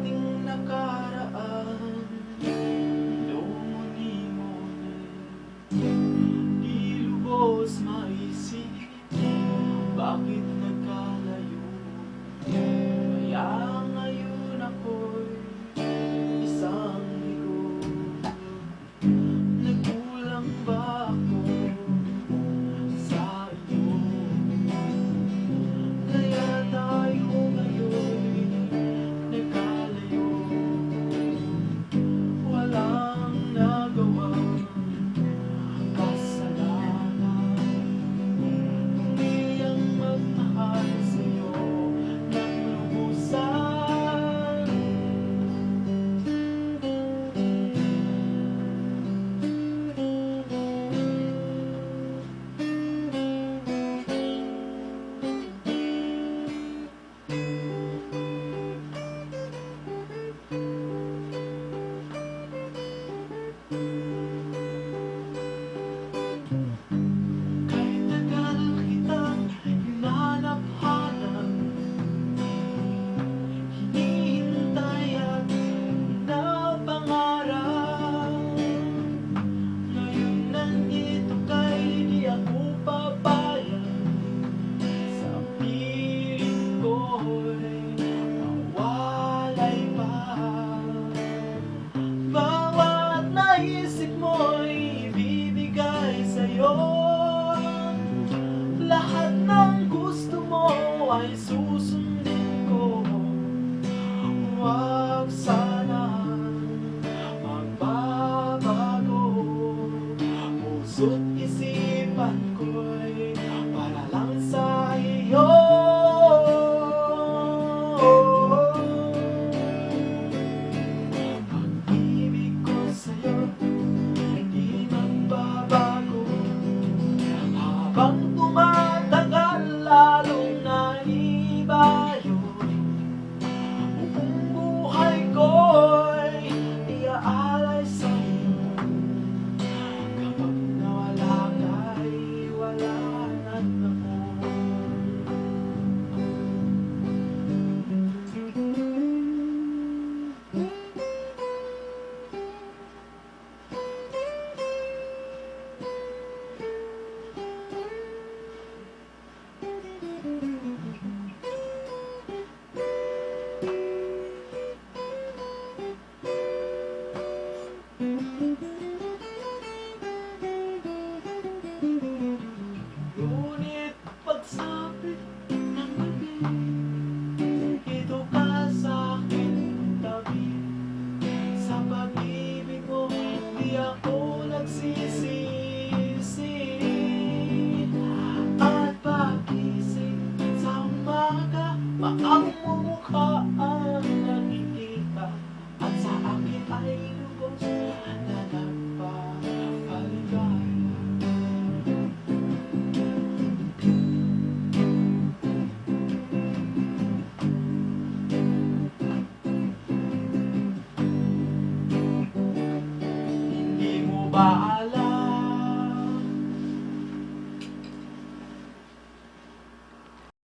ating nakaraan, lumunimon, di lubos maisip bakit nagkalayo. Kaya ngayon ako'y isang ligo. Nagkulang ba ako sa iyo? Kaya tayo ngayon nagkalayo. Walang nagawang kasalanan, kundi ang magmahal sa'yo ng lubusan. Kahit tagal kitang hinanap-hanap, hinihintay at napangarap, ngayon nandito kay di ako papayag. Sa piling ko'y mawalay pa. Bawat naisip mo'y ibibigay sa'yo. Lahat ng gusto mo ay susundin ko. Huwag sana magbabago. Puso't isipan ko'y para lang sa iyo. Pag-ibig ko sa'yo di magbabago. Habang tumatagal lalong naibayo. Buong buhay ko'y iaalay sa'yo. Kapag nawala ka'y wala na ako. Ngunit pagsapit ng gabi, ito ka sa'kin tabi. Sa pag-ibig mo di ako nagsisisi. At pagising sa umaga, maamong mo mukha ang nakikita. At sa akin ay lubos na nagpapaligaya. Hindi mo ba